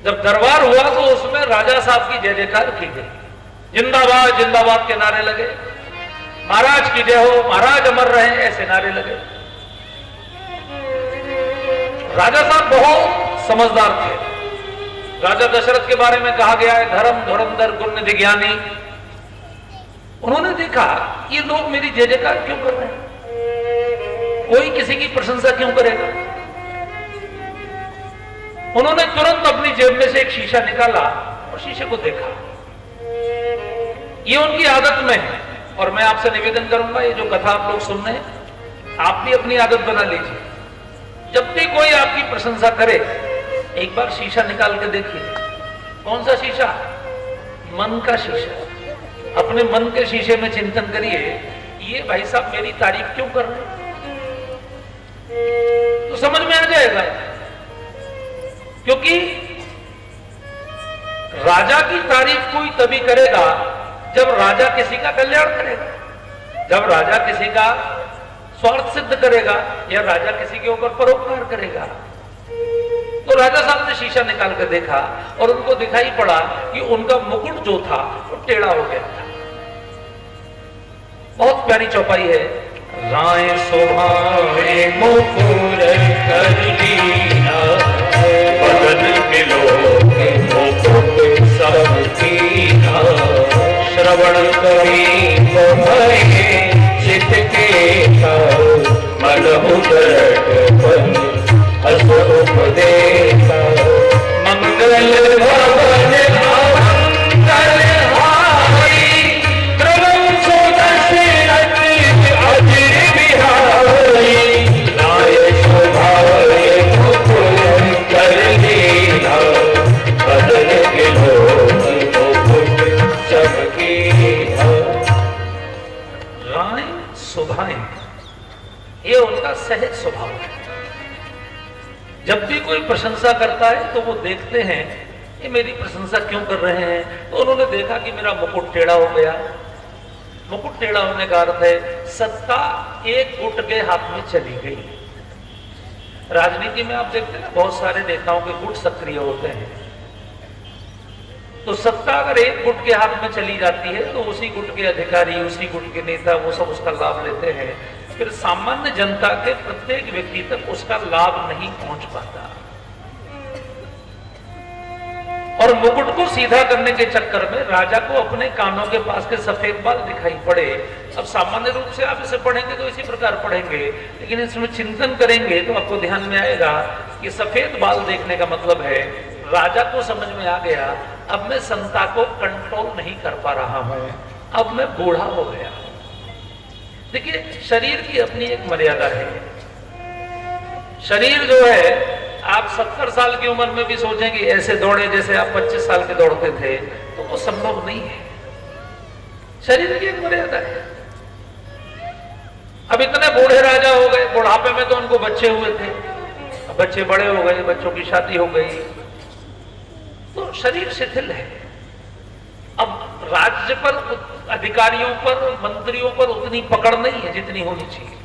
जब दरबार हुआ तो उसमें राजा साहब की जय जयकार की गई। जिंदाबाद जिंदाबाद के नारे लगे, महाराज की जय हो, महाराज अमर रहे, ऐसे नारे लगे। राजा साहब बहुत समझदार थे। राजा दशरथ के बारे में कहा गया है धर्म धुरंधर गुण निधि ज्ञानी। उन्होंने देखा ये लोग मेरी जय जयकार क्यों कर रहे हैं, कोई किसी की प्रशंसा क्यों करेगा। उन्होंने तुरंत अपनी जेब में से एक शीशा निकाला और शीशे को देखा। ये उनकी आदत में है और मैं आपसे निवेदन करूंगा, ये जो कथा आप लोग सुन रहे हैं आप भी अपनी आदत बना लीजिए। जब भी कोई आपकी प्रशंसा करे एक बार शीशा निकाल के देखिए। कौन सा शीशा? मन का शीशा। अपने मन के शीशे में चिंतन करिए, ये भाई साहब मेरी तारीफ क्यों कर रहे हैं, तो समझ में आ जाएगा। क्योंकि राजा की तारीफ कोई तभी करेगा जब राजा किसी का कल्याण करेगा, जब राजा किसी का स्वार्थ सिद्ध करेगा या राजा किसी के ऊपर परोपकार करेगा। तो राजा साहब ने शीशा निकाल कर देखा और उनको दिखाई पड़ा कि उनका मुकुट जो था वो टेढ़ा हो गया था। बहुत प्यारी चौपाई है। राय सुभावे मुकुर कर लीना, बदन मिलो के मुकुट सब कीना, श्रवण करी तो भये चित के मन उदरट पन अस उपदेशा, मंगल भवन अमंगल हारी, प्रभु सो दशरथ अजिर बिहारी, राय सुभावे मुकुर कर लीना, बदन मिलो मुकुट सब कीना। राय सुभाएं ये उनका सहज स्वभाव है। जब भी कोई प्रशंसा करता है तो वो देखते हैं ये मेरी प्रशंसा क्यों कर रहे हैं। तो उन्होंने देखा कि मेरा मुकुट टेढ़ा हो गया। मुकुट टेढ़ा होने का अर्थ है सत्ता एक गुट के हाथ में चली गई। राजनीति में आप देखते हैं ना, बहुत सारे नेताओं के गुट सक्रिय होते हैं। तो सत्ता अगर एक गुट के हाथ में चली जाती है तो उसी गुट के अधिकारी, उसी गुट के नेता वो सब उसका लाभ लेते हैं। फिर सामान्य जनता के प्रत्येक व्यक्ति तक उसका लाभ नहीं पहुंच पाता। और मुकुट को सीधा करने के चक्कर में राजा को अपने कानों के पास के सफेद बाल दिखाई पड़े। अब सामान्य रूप से आप इसे पढ़ेंगे तो इसी प्रकार पढ़ेंगे, लेकिन इसमें चिंतन करेंगे तो आपको ध्यान में आएगा कि सफेद बाल देखने का मतलब है राजा को समझ में आ गया अब मैं संता को कंट्रोल नहीं कर पा रहा हूं, अब मैं बूढ़ा हो गया। देखिए शरीर की अपनी एक मर्यादा है। शरीर जो है, आप 70 साल की उम्र में भी सोचें कि ऐसे दौड़े जैसे आप 25 साल के दौड़ते थे, तो वो संभव नहीं है। शरीर की एक मर्यादा है। अब इतने बूढ़े राजा हो गए, बुढ़ापे में तो उनको बच्चे हुए थे, अब बच्चे बड़े हो गए, बच्चों की शादी हो गई, तो शरीर शिथिल है। अब राज्य पर, अधिकारियों पर, मंत्रियों पर उतनी पकड़ नहीं है जितनी होनी चाहिए,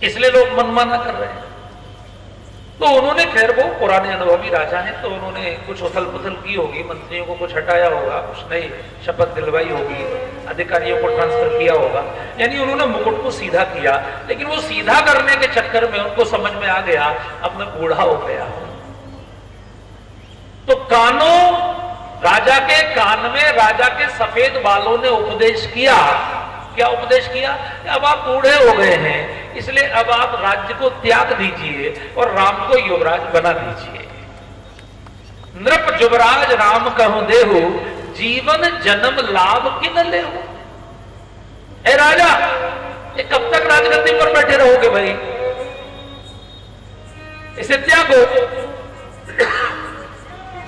इसलिए लोग मनमाना कर रहे हैं। तो उन्होंने, खैर वो पुराने अनुभवी राजा हैं, तो उन्होंने कुछ उथल पुथल की होगी, मंत्रियों को कुछ हटाया होगा, कुछ नई शपथ दिलवाई होगी, अधिकारियों को ट्रांसफर किया होगा, यानी उन्होंने मुकुट को सीधा किया। लेकिन वो सीधा करने के चक्कर में उनको समझ में आ गया अब मैं बूढ़ा हो गया हूं। तो कानों, राजा के कान में राजा के सफेद बालों ने उपदेश किया। क्या उपदेश किया? अब आप बूढ़े हो गए हैं, इसलिए अब आप राज्य को त्याग दीजिए और राम को युवराज बना दीजिए। नृप युवराज राम कहूं देहु, जीवन जन्म लाभ किन लेहु। ए राजा, ये कब तक राजगद्दी पर बैठे रहोगे भाई? इसे त्यागो,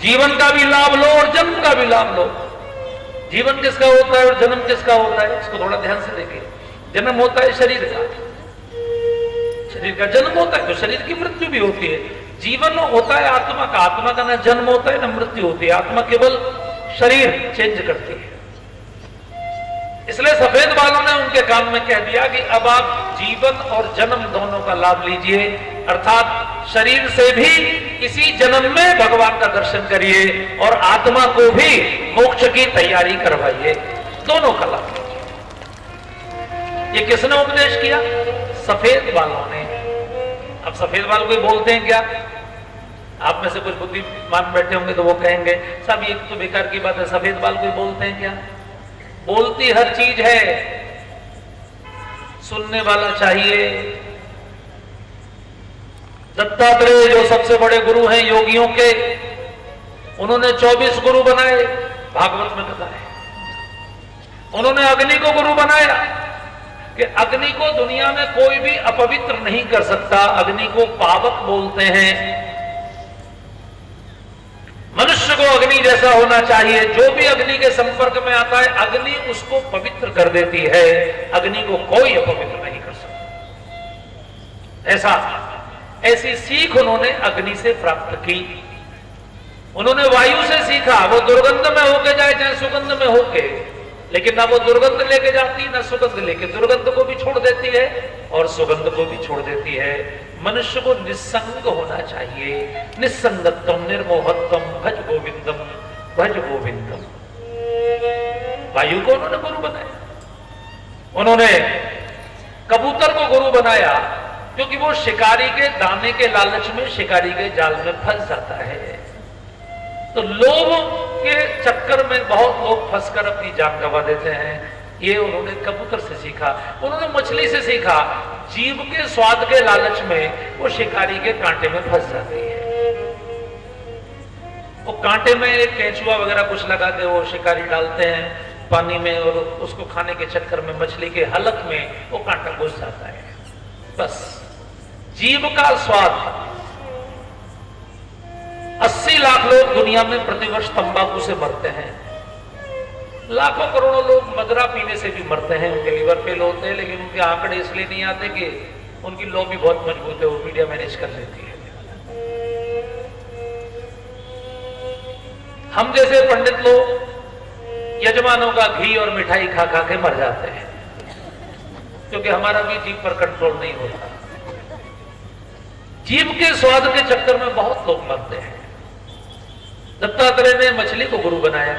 जीवन का भी लाभ लो और जन्म का भी लाभ लो। जीवन किसका होता है और जन्म किसका होता है, इसको थोड़ा ध्यान से देखिए। जन्म होता है शरीर का, शरीर का जन्म होता है तो शरीर की मृत्यु भी होती है। जीवन होता है आत्मा का, आत्मा का ना जन्म होता है ना मृत्यु होती है। आत्मा केवल शरीर चेंज करती है। इसलिए सफेद बालों ने उनके कान में कह दिया कि अब आप जीवन और जन्म दोनों का लाभ लीजिए, अर्थात शरीर से भी इसी जन्म में भगवान का दर्शन करिए और आत्मा को भी मोक्ष की तैयारी करवाइए, दोनों का लाभ लीजिए। ये किसने उपदेश किया? सफेद बालों ने। अब सफेद बाल कोई बोलते हैं क्या? आप में से कुछ बुद्धिमान बैठे होंगे तो वो कहेंगे साहब ये तो बेकार की बात है, सफेद बाल कोई बोलते हैं क्या? बोलती हर चीज है, सुनने वाला चाहिए। दत्तात्रेय जो सबसे बड़े गुरु हैं योगियों के, उन्होंने 24 गुरु बनाए, भागवत में कथा है। उन्होंने अग्नि को गुरु बनाया कि अग्नि को दुनिया में कोई भी अपवित्र नहीं कर सकता, अग्नि को पावक बोलते हैं। मनुष्य को अग्नि जैसा होना चाहिए, जो भी अग्नि के संपर्क में आता है अग्नि उसको पवित्र कर देती है, अग्नि को कोई अपवित्र नहीं कर सकता। ऐसा ऐसी सीख उन्होंने अग्नि से प्राप्त की। उन्होंने वायु से सीखा, वो दुर्गंध में होके जाए चाहे सुगंध में होके, लेकिन ना वो दुर्गंध लेके जाती ना सुगंध लेके, दुर्गंध को भी छोड़ देती है और सुगंध को भी छोड़ देती है। मनुष्य को निस्संग होना चाहिए। निस्संगत्वम निर्मोहत्वम भज गोविंदम भज गोविंदम। वायु को उन्होंने गुरु बनाया, उन्होंने कबूतर को गुरु बनाया, क्योंकि वो शिकारी के दाने के लालच में शिकारी के जाल में फंस जाता है। तो लोभ के चक्कर में बहुत लोग फंसकर अपनी जान गंवा देते हैं। ये उन्होंने कबूतर से सीखा। उन्होंने मछली से सीखा, जीभ के स्वाद के लालच में वो शिकारी के कांटे में फंस जाती है। वो कांटे में एक केंचुआ वगैरह कुछ लगा के वो शिकारी डालते हैं पानी में, और उसको खाने के चक्कर में मछली के हलक में वो कांटा घुस जाता है। बस जीभ का स्वाद। 80 लाख लोग दुनिया में प्रतिवर्ष तंबाकू से मरते हैं। लाखों करोड़ों लोग मदरा पीने से भी मरते हैं, उनके लीवर फेल होते हैं, लेकिन उनके आंकड़े इसलिए नहीं आते कि उनकी लॉबी बहुत मजबूत है, वो मीडिया मैनेज कर लेती है। हम जैसे पंडित लोग यजमानों का घी और मिठाई खा खा के मर जाते हैं, क्योंकि हमारा भी जीभ पर कंट्रोल नहीं होता। जीभ के स्वाद के चक्कर में बहुत लोग मरते हैं। दत्तात्रेय ने मछली को गुरु बनाया,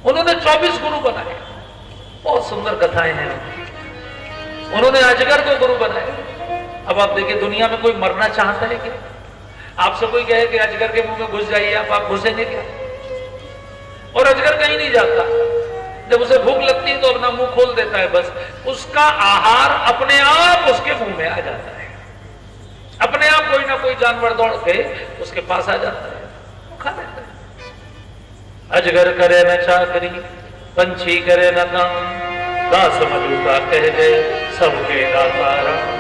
उन्होंने 24 गुरु बनाए। बहुत सुंदर कथाएं हैं। उन्होंने अजगर को गुरु बनाया। अब आप देखिए, दुनिया में कोई मरना चाहता है क्या? आपसे कोई कहे कि अजगर के मुंह में घुस जाइए, आप घुसेंगे क्या? और अजगर कहीं नहीं जाता। जब उसे भूख लगती है तो अपना मुंह खोल देता है, बस उसका आहार अपने आप उसके मुंह में आ जाता है। अपने आप कोई ना कोई जानवर दौड़ के उसके पास आ जाता है, खा लेता है। अजगर करे न चाकरी, पंछी करे न काम, दास मधुका कह दे सबके दाता राम।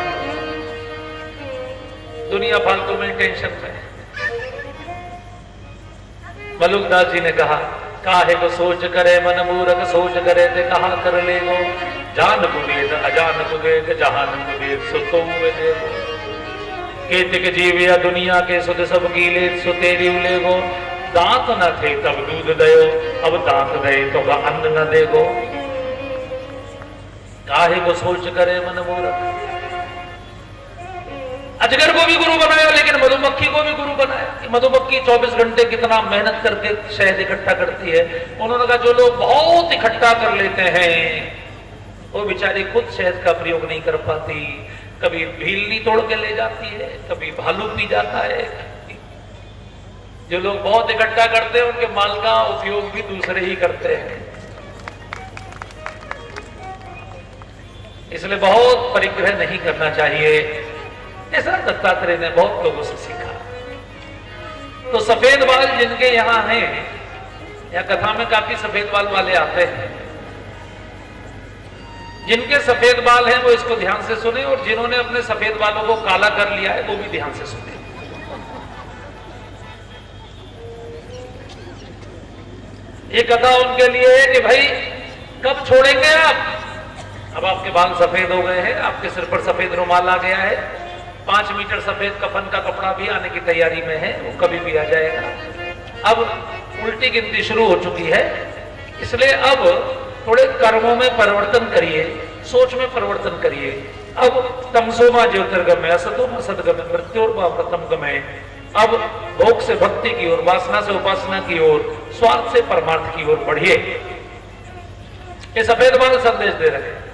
दुनिया फालतू में टेंशन में। मलुकदास जी ने कहा, काहे को सोच करे मन मूरख, सोच करे ते कहा कर ले गो, जान कुबेद अजान कुबेद, जहान कुबेद सुतो देखो। केतिक जीव या दुनिया के सुध सब कीले, सुतेरी उले गो, दांत न थे तब दूध दयो, अब दांत दे तो अन्न न देगो। काहे को सोच करे मन मूरख। अजगर को भी गुरु बनाया, लेकिन मधुमक्खी को भी गुरु बनाया। मधुमक्खी 24 घंटे कितना मेहनत करके शहद इकट्ठा करती है। उन्होंने कहा, जो लोग बहुत इकट्ठा कर लेते हैं वो बेचारी खुद शहद का प्रयोग नहीं कर पाती। कभी भीलनी तोड़ के ले जाती है, कभी भालू पी जाता है। जो लोग बहुत इकट्ठा करते हैं उनके माल का उपयोग भी दूसरे ही करते हैं। इसलिए बहुत परिग्रह नहीं करना चाहिए। ऐसा दत्तात्रेय ने बहुत लोगों से सीखा। तो सफेद बाल जिनके यहां हैं, या कथा में काफी सफेद बाल वाले आते हैं, जिनके सफेद बाल हैं वो इसको ध्यान से सुने, और जिन्होंने अपने सफेद बालों को काला कर लिया है वो भी ध्यान से सुने। ये कथा उनके लिए है कि भाई कब छोड़ेंगे आप? अब आपके बाल सफेद हो गए हैं, आपके सिर पर सफेद रुमाल आ गया है, 5 मीटर सफेद कफन का कपड़ा भी आने की तैयारी में है, वो कभी भी आ जाएगा। अब उल्टी गिनती शुरू हो चुकी है, इसलिए अब थोड़े कर्मों में परिवर्तन करिए, सोच में परिवर्तन करिए। अब तमसोमा ज्योतिर्गमय, असतोमा सद्गमय, मृत्योर्मा गमय। अब भोग से भक्ति की ओर, वासना से उपासना की ओर, स्वार्थ से परमार्थ की ओर बढ़िए। ये सफेद बाल संदेश दे रहे हैं।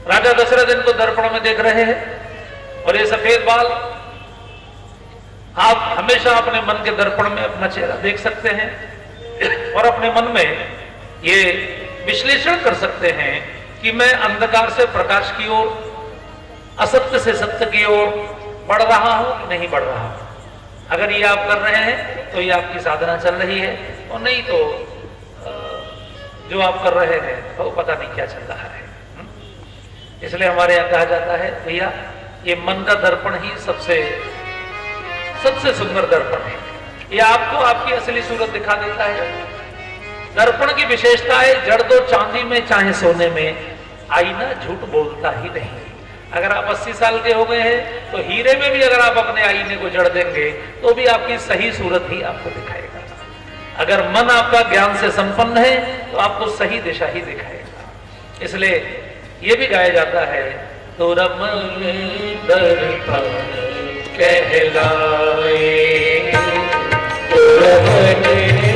राजा दशरथ इनको दर्पण में देख रहे हैं, और ये सफेद बाल आप हमेशा अपने मन के दर्पण में अपना चेहरा देख सकते हैं, और अपने मन में ये विश्लेषण कर सकते हैं कि मैं अंधकार से प्रकाश की ओर, असत्य से सत्य की ओर बढ़ रहा हूं कि नहीं बढ़ रहा हूं। अगर ये आप कर रहे हैं तो ये आपकी साधना चल रही है, और नहीं तो जो आप कर रहे हैं तो पता नहीं क्या चल रहा है। इसलिए हमारे यहां कहा जाता है, भैया ये मन का दर्पण ही सबसे सुंदर दर्पण है। ये आपको आपकी असली सूरत दिखा देता है। दर्पण की विशेषता है, जड़ दो चांदी में चाहे सोने में, आईना झूठ बोलता ही नहीं। अगर आप 80 साल के हो गए हैं तो हीरे में भी अगर आप अपने आईने को जड़ देंगे तो भी आपकी सही सूरत ही आपको दिखाएगा। अगर मन आपका ज्ञान से संपन्न है तो आपको सही दिशा ही दिखाएगा। इसलिए ये भी गाया जाता है, तो रमन दर्पण कहलाए, तो रमन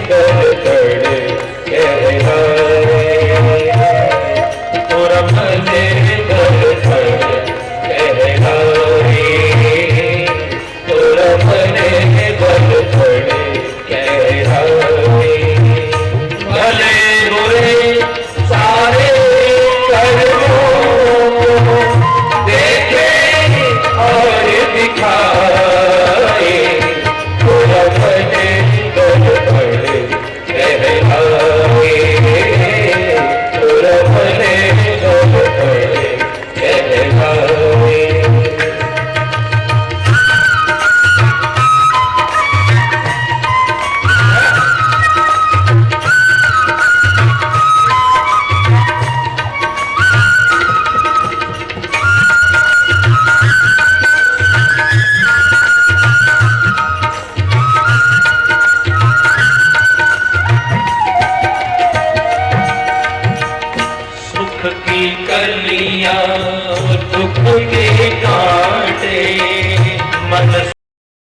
दर्पण कहलाए, तो रमन दर्पण कहलाए, तो रमन दर्पण कहलाए। भले बुरे सारे देखे और दिखाए, तो रमन दर्पण कहलाए, तो रमन दर्पण कहलाए। सुख की कलियां दुख के कान